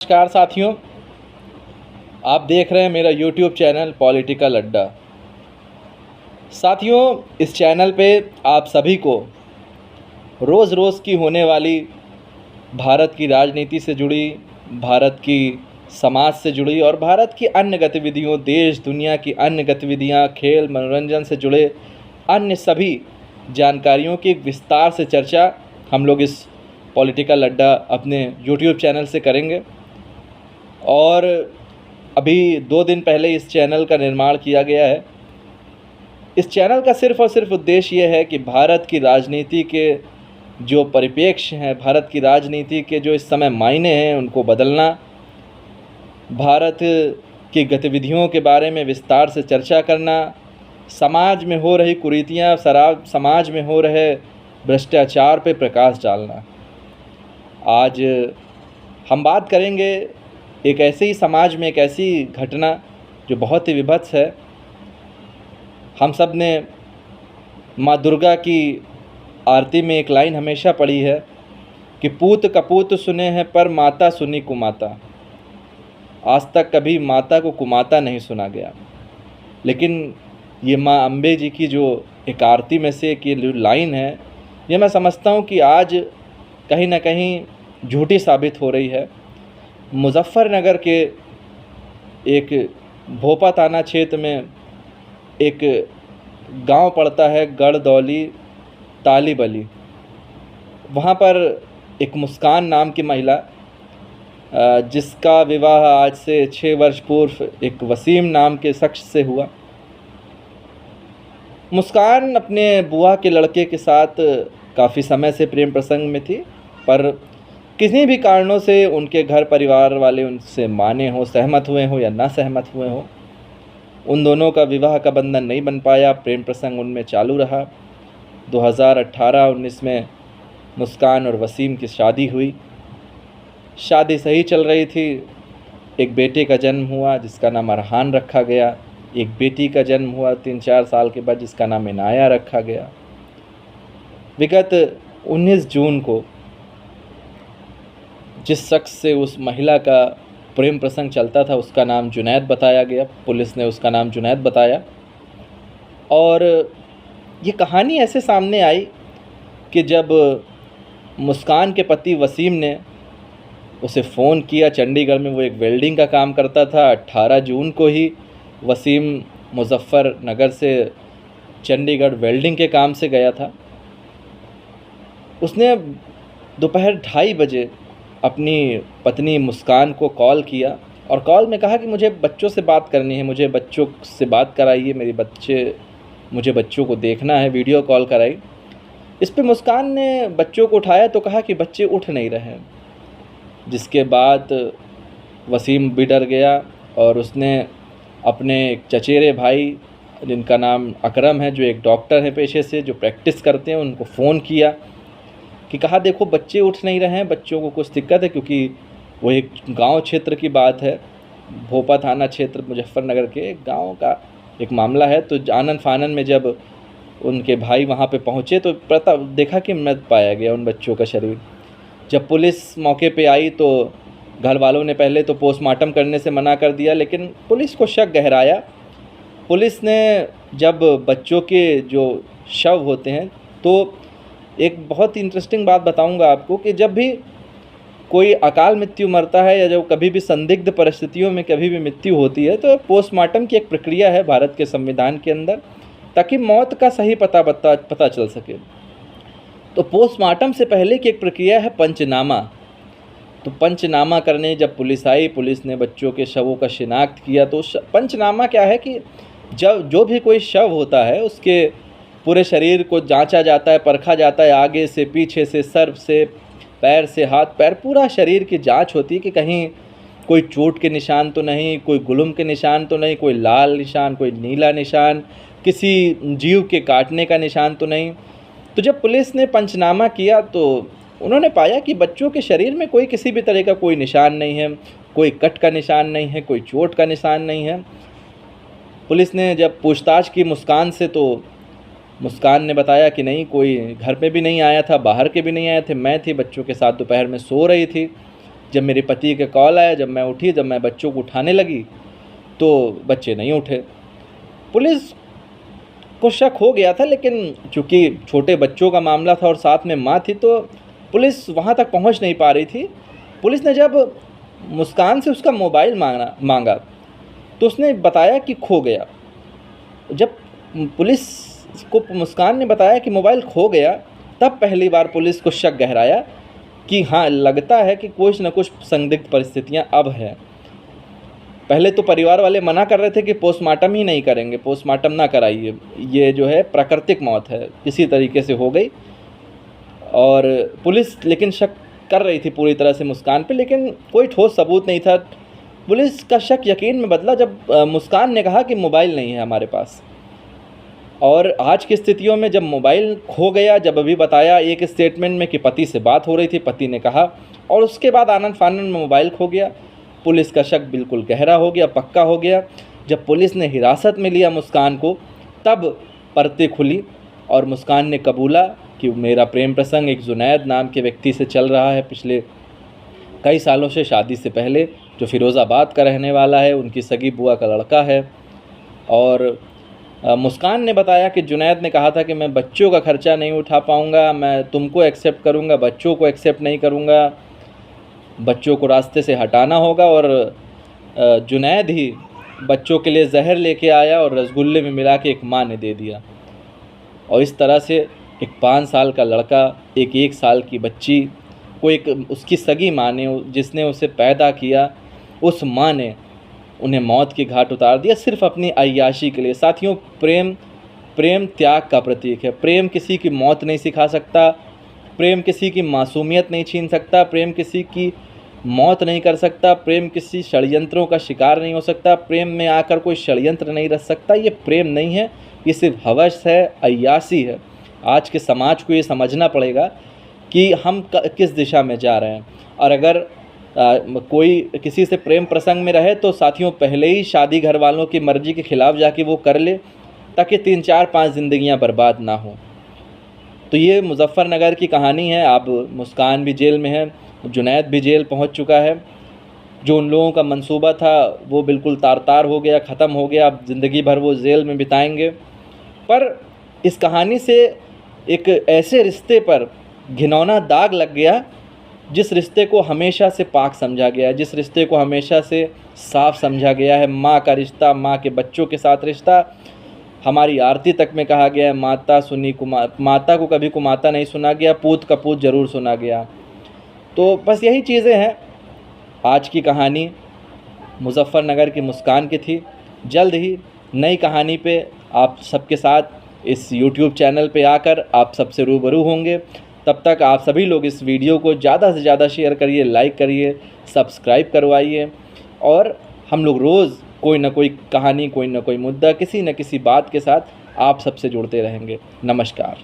नमस्कार साथियों, आप देख रहे हैं मेरा YouTube चैनल पॉलिटिकल अड्डा। साथियों, इस चैनल पे आप सभी को रोज़ रोज़ की होने वाली भारत की राजनीति से जुड़ी, भारत की समाज से जुड़ी और भारत की अन्य गतिविधियों, देश दुनिया की अन्य गतिविधियां, खेल मनोरंजन से जुड़े अन्य सभी जानकारियों की विस्तार से चर्चा हम लोग इस पॉलिटिकल अड्डा अपने YouTube चैनल से करेंगे। और अभी 2 दिन पहले इस चैनल का निर्माण किया गया है। इस चैनल का सिर्फ़ और सिर्फ उद्देश्य ये है कि भारत की राजनीति के जो परिप्रेक्ष्य हैं, भारत की राजनीति के जो इस समय मायने हैं, उनको बदलना, भारत की गतिविधियों के बारे में विस्तार से चर्चा करना, समाज में हो रही कुरीतियाँ, समाज में हो रहे भ्रष्टाचार पे प्रकाश डालना। आज हम बात करेंगे एक ऐसे ही समाज में एक ऐसी घटना जो बहुत ही विभत्स है। हम सब ने माँ दुर्गा की आरती में एक लाइन हमेशा पढ़ी है कि पूत कपूत सुने हैं पर माता सुनी कुमाता। आज तक कभी माता को कुमाता नहीं सुना गया, लेकिन ये माँ अम्बे जी की जो एक आरती में से एक ये लाइन है, ये मैं समझता हूँ कि आज कहीं ना कहीं झूठी साबित हो रही है। मुजफ्फरनगर के एक भोपा थाना क्षेत्र में एक गांव पड़ता है गढ़दौली तालीबली। वहां पर एक मुस्कान नाम की महिला, जिसका विवाह आज से 6 वर्ष पूर्व एक वसीम नाम के शख्स से हुआ। मुस्कान अपने बुआ के लड़के के साथ काफ़ी समय से प्रेम प्रसंग में थी, पर किसी भी कारणों से उनके घर परिवार वाले उनसे माने हो, सहमत हुए हो या ना सहमत हुए हो, उन दोनों का विवाह का बंधन नहीं बन पाया। प्रेम प्रसंग उनमें चालू रहा। 2018-19 में मुस्कान और वसीम की शादी हुई। शादी सही चल रही थी। एक बेटे का जन्म हुआ जिसका नाम अरहान रखा गया। एक बेटी का जन्म हुआ 3-4 साल के बाद जिसका नाम इनाया रखा गया। विगत 19 जून को जिस शख्स से उस महिला का प्रेम प्रसंग चलता था उसका नाम जुनैद बताया गया। पुलिस ने उसका नाम जुनैद बताया और ये कहानी ऐसे सामने आई कि जब मुस्कान के पति वसीम ने उसे फ़ोन किया, चंडीगढ़ में वो एक वेल्डिंग का काम करता था। 18 जून को ही वसीम मुजफ्फरनगर से चंडीगढ़ वेल्डिंग के काम से गया था। उसने दोपहर 2:30 बजे अपनी पत्नी मुस्कान को कॉल किया और कॉल में कहा कि मुझे बच्चों से बात करनी है, मुझे बच्चों से बात कराइए, मुझे बच्चों को देखना है, वीडियो कॉल कराई। इस पे मुस्कान ने बच्चों को उठाया तो कहा कि बच्चे उठ नहीं रहे हैं, जिसके बाद वसीम भी डर गया और उसने अपने एक चचेरे भाई जिनका नाम अकरम है, जो एक डॉक्टर हैं पेशे से, जो प्रैक्टिस करते हैं, उनको फ़ोन किया कि कहा देखो बच्चे उठ नहीं रहे हैं, बच्चों को कुछ दिक्कत है, क्योंकि वो एक गांव क्षेत्र की बात है, भोपा थाना क्षेत्र मुजफ्फरनगर के एक गांव का एक मामला है। तो आनन फानन में जब उनके भाई वहां पे पहुंचे तो देखा कि मृत पाया गया उन बच्चों का शरीर। जब पुलिस मौके पे आई तो घर वालों ने पहले तो पोस्टमार्टम करने से मना कर दिया, लेकिन पुलिस को शक गहराया। पुलिस ने जब बच्चों के जो शव होते हैं, तो एक बहुत ही इंटरेस्टिंग बात बताऊंगा आपको कि जब भी कोई अकाल मृत्यु मरता है या जब कभी भी संदिग्ध परिस्थितियों में कभी भी मृत्यु होती है, तो पोस्टमार्टम की एक प्रक्रिया है भारत के संविधान के अंदर, ताकि मौत का सही पता चल सके। तो पोस्टमार्टम से पहले की एक प्रक्रिया है पंचनामा। तो पंचनामा करने जब पुलिस आई, पुलिस ने बच्चों के शवों का शिनाख्त किया। तो पंचनामा क्या है कि जब जो भी कोई शव होता है उसके पूरे शरीर को जांचा जाता है, परखा जाता है, आगे से, पीछे से, सर से, पैर से, हाथ पैर, पूरा शरीर की जांच होती है कि कहीं कोई चोट के निशान तो नहीं, कोई गुलुम के निशान तो नहीं, कोई लाल निशान, कोई नीला निशान, किसी जीव के काटने का निशान तो नहीं। तो जब पुलिस ने पंचनामा किया तो उन्होंने पाया कि बच्चों के शरीर में कोई किसी भी तरह का कोई निशान नहीं है, कोई कट का निशान नहीं है, कोई चोट का निशान नहीं है। पुलिस ने जब पूछताछ की मुस्कान से तो मुस्कान ने बताया कि नहीं, कोई घर पे भी नहीं आया था, बाहर के भी नहीं आए थे, मैं थी बच्चों के साथ दोपहर में सो रही थी। जब मेरे पति का कॉल आया, जब मैं उठी, जब मैं बच्चों को उठाने लगी तो बच्चे नहीं उठे। पुलिस को शक हो गया था, लेकिन चूँकि छोटे बच्चों का मामला था और साथ में माँ थी, तो पुलिस वहाँ तक पहुँच नहीं पा रही थी। पुलिस ने जब मुस्कान से उसका मोबाइल मांगा तो उसने बताया कि खो गया। जब पुलिस को मुस्कान ने बताया कि मोबाइल खो गया, तब पहली बार पुलिस को शक गहराया कि हाँ, लगता है कि कुछ न कुछ संदिग्ध परिस्थितियाँ अब हैं। पहले तो परिवार वाले मना कर रहे थे कि पोस्टमार्टम ही नहीं करेंगे, पोस्टमार्टम ना कराइए, ये जो है प्राकृतिक मौत है, किसी तरीके से हो गई। और पुलिस लेकिन शक कर रही थी पूरी तरह से मुस्कान पे, लेकिन कोई ठोस सबूत नहीं था। पुलिस का शक यकीन में बदला जब मुस्कान ने कहा कि मोबाइल नहीं है हमारे पास। और आज की स्थितियों में जब मोबाइल खो गया, जब अभी बताया एक स्टेटमेंट में कि पति से बात हो रही थी, पति ने कहा, और उसके बाद आनन फानन में मोबाइल खो गया, पुलिस का शक बिल्कुल गहरा हो गया, पक्का हो गया। जब पुलिस ने हिरासत में लिया मुस्कान को, तब परतें खुली और मुस्कान ने कबूला कि मेरा प्रेम प्रसंग एक जुनैद नाम के व्यक्ति से चल रहा है पिछले कई सालों से, शादी से पहले, जो फ़िरोज़ाबाद का रहने वाला है, उनकी सगी बुआ का लड़का है। और मुस्कान ने बताया कि जुनैद ने कहा था कि मैं बच्चों का खर्चा नहीं उठा पाऊँगा, मैं तुमको एक्सेप्ट करूँगा, बच्चों को एक्सेप्ट नहीं करूँगा, बच्चों को रास्ते से हटाना होगा। और जुनैद ही बच्चों के लिए जहर लेके आया और रसगुल्ले में मिला के एक माँ ने दे दिया। और इस तरह से एक 5 साल का लड़का, एक 1 साल की बच्ची को एक उसकी सगी माँ ने, जिसने उसे पैदा किया, उस माँ ने उन्हें मौत के घाट उतार दिया सिर्फ़ अपनी अय्याशी के लिए। साथियों, प्रेम त्याग का प्रतीक है। प्रेम किसी की मौत नहीं सिखा सकता, प्रेम किसी की मासूमियत नहीं छीन सकता, प्रेम किसी की मौत नहीं कर सकता, प्रेम किसी षड्यंत्रों का शिकार नहीं हो सकता, प्रेम में आकर कोई षड्यंत्र नहीं रच सकता। ये प्रेम नहीं है, ये सिर्फ हवस है, अय्यासी है। आज के समाज को ये समझना पड़ेगा कि हम किस दिशा में जा रहे हैं। और अगर कोई किसी से प्रेम प्रसंग में रहे तो साथियों, पहले ही शादी घर वालों की मर्ज़ी के ख़िलाफ़ जाके वो कर ले, ताकि 3, 4, 5 ज़िंदगियाँ बर्बाद ना हो। तो ये मुज़फ़्फ़रनगर की कहानी है। अब मुस्कान भी जेल में है, जुनैद भी जेल पहुंच चुका है। जो उन लोगों का मंसूबा था वो बिल्कुल तार-तार हो गया, ख़त्म हो गया। अब ज़िंदगी भर वो जेल में बिताएंगे। पर इस कहानी से एक ऐसे रिश्ते पर घिनौना दाग लग गया, जिस रिश्ते को हमेशा से पाक समझा गया, जिस रिश्ते को हमेशा से साफ़ समझा गया है। माँ का रिश्ता, माँ के बच्चों के साथ रिश्ता। हमारी आरती तक में कहा गया है, माता को कभी कुमाता नहीं सुना गया, पूत कपूत ज़रूर सुना गया। तो बस यही चीज़ें हैं। आज की कहानी मुज़फ़्फ़रनगर की मुस्कान की थी। जल्द ही नई कहानी पे आप सबके साथ इस YouTube चैनल पे आकर आप सबसे रूबरू होंगे। तब तक आप सभी लोग इस वीडियो को ज़्यादा से ज़्यादा शेयर करिए, लाइक करिए, सब्सक्राइब करवाइए। और हम लोग रोज़ कोई ना कोई कहानी, कोई ना कोई मुद्दा, किसी न किसी बात के साथ आप सबसे जुड़ते रहेंगे। नमस्कार।